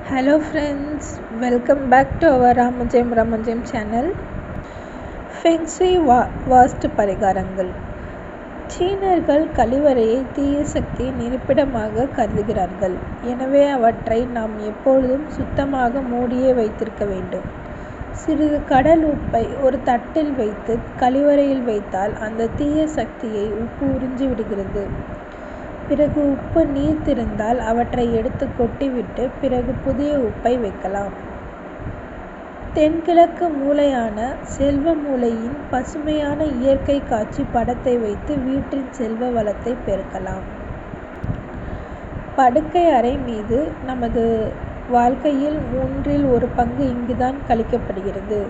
Hello friends, welcome back to our Ramanjayam channel. Feng shui வாஸ்து பரிகாரங்கள். சீனர்கள் கழிவறையை தீய சக்தியின் இருப்பிடமாக கருதுகிறார்கள். எனவே அவற்றை நாம் எப்பொழுதும் சுத்தமாக மூடியே வைத்திருக்க வேண்டும். சிறிது கடல் உப்பை ஒரு தட்டில் வைத்து கழிவறையில் வைத்தால் அந்த தீய சக்தியை உப்பு உறிஞ்சி விடுகிறது. பிறகு உப்பு நீர்த்திருந்தால் அவற்றை எடுத்து கொட்டிவிட்டு பிறகு புதிய உப்பை வைக்கலாம். தென்கிழக்கு மூலையான செல்வ மூலையின் பசுமையான இயற்கை காட்சி படத்தை வைத்து வீட்டின் செல்வ வளத்தை பெருக்கலாம். படுக்கை அறை மீது நமது வாழ்க்கையில் 1/3 இங்குதான் கழிக்கப்படுகிறது.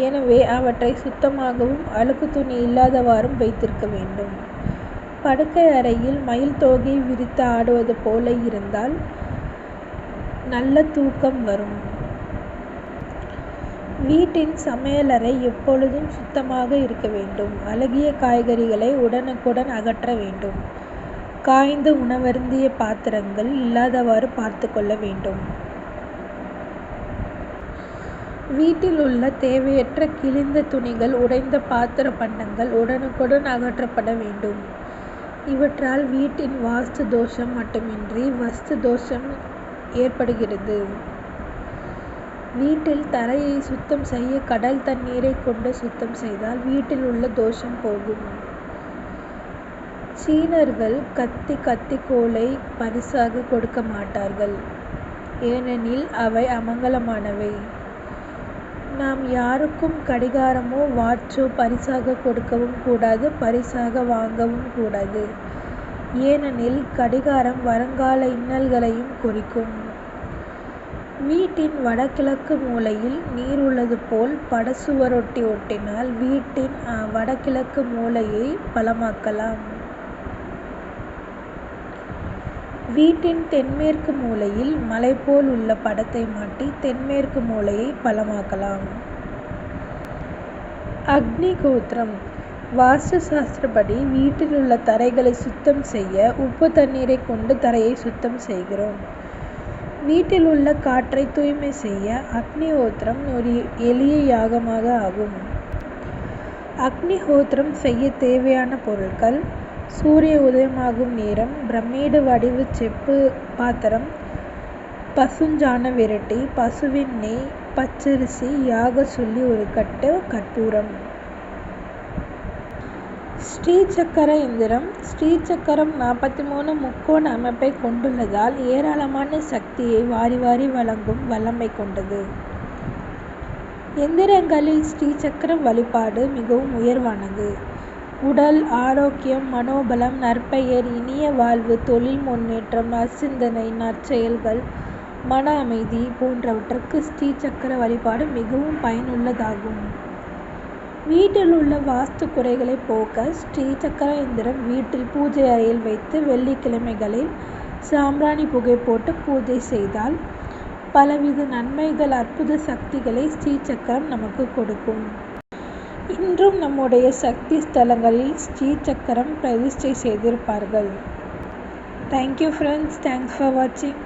எனவே அவற்றை சுத்தமாகவும் அழுக்கு துணி இல்லாதவாறும் வைத்திருக்க வேண்டும். படுக்கை அறையில் மயில் தோகை விரித்து ஆடுவது போல இருந்தால் நல்ல தூக்கம் வரும். வீட்டின் சமையலறை எப்பொழுதும் சுத்தமாக இருக்க வேண்டும். அழுகிய காய்கறிகளை உடனுக்குடன் அகற்ற வேண்டும். காய்ந்த உணவருந்திய பாத்திரங்கள் இல்லாதவாறு பார்த்து கொள்ள வேண்டும். வீட்டில் உள்ள தேவையற்ற கிழிந்த துணிகள், உடைந்த பாத்திர பண்டங்கள் உடனுக்குடன் அகற்றப்பட வேண்டும். இவற்றால் வீட்டின் வாஸ்து தோஷம் மட்டுமின்றி வஸ்து தோஷம் ஏற்படுகிறது. வீட்டில் தரையை சுத்தம் செய்ய கடல் தண்ணீரை கொண்டு சுத்தம் செய்தால் வீட்டில் உள்ள தோஷம் போகும். சீனர்கள் கத்திக்கோலை பரிசாக கொடுக்க மாட்டார்கள். ஏனெனில் அவை அமங்கலமானவை. நாம் யாருக்கும் கடிகாரமோ வாட்சோ பரிசாக கொடுக்கவும் கூடாது, பரிசாக வாங்கவும் கூடாது. ஏனெனில் கடிகாரம் வருங்கால இன்னல்களையும் குறிக்கும். வீட்டின் வடகிழக்கு மூலையில் நீர் உள்ளது போல் படசுவரொட்டி ஒட்டினால் வீட்டின் வடகிழக்கு மூலையை பலமாக்கலாம். வீட்டின் தென்மேற்கு மூலையில் மலை போல் உள்ள படத்தை மாட்டி தென்மேற்கு மூலையை பலமாக்கலாம். அக்னிஹோத்திரம். வாஸ்து சாஸ்திரப்படி வீட்டில் உள்ள தரைகளை சுத்தம் செய்ய உப்பு தண்ணீரை கொண்டு தரையை சுத்தம் செய்கிறோம். வீட்டில் உள்ள காற்றை தூய்மை செய்ய அக்னிஹோத்திரம் ஒரு எளிய யாகமாக ஆகும். அக்னிஹோத்திரம் செய்ய தேவையான பொருட்கள்: சூரிய உதயமாகும் நேரம், பிரமிடு வடிவு செப்பு பாத்திரம், பசுஞ்சாண விரட்டி, பசுவின் நெய், பச்சரிசி, யாக சொல்லி ஒரு கட்டு, கற்பூரம். ஸ்ரீ சக்கர எந்திரம். ஸ்ரீ சக்கரம் 43 முக்கோண அமைப்பை கொண்டுள்ளதால் ஏராளமான சக்தியை வாரி வாரி வழங்கும் வல்லமை கொண்டது. எந்திரங்களில் ஸ்ரீ சக்கரம் வழிபாடு மிகவும் உயர்வானது. உடல் ஆரோக்கியம், மனோபலம், நற்பெயர், இனிய வாழ்வு, தொழில் முன்னேற்றம், நற்சிந்தனை, நற்செயல்கள், மன அமைதி போன்றவற்றுக்கு ஸ்ரீ சக்கர வழிபாடு மிகவும் பயனுள்ளதாகும். வீட்டில் உள்ள வாஸ்து குறைகளை போக்க ஸ்ரீ சக்கர எந்திரம் வீட்டில் பூஜை அறையில் வைத்து வெள்ளிக்கிழமைகளில் சாம்பிராணி புகை போட்டு பூஜை செய்தால் பலவித நன்மைகள், அற்புத சக்திகளை ஸ்ரீ சக்கரம் நமக்கு கொடுக்கும். இன்றும் நம்முடைய சக்தி ஸ்தலங்களில் ஸ்ரீ சக்கரம் பிரதிஷ்டை செய்திருப்பார்கள். Thank you friends. தேங்க்ஸ் ஃபார் வாட்சிங்.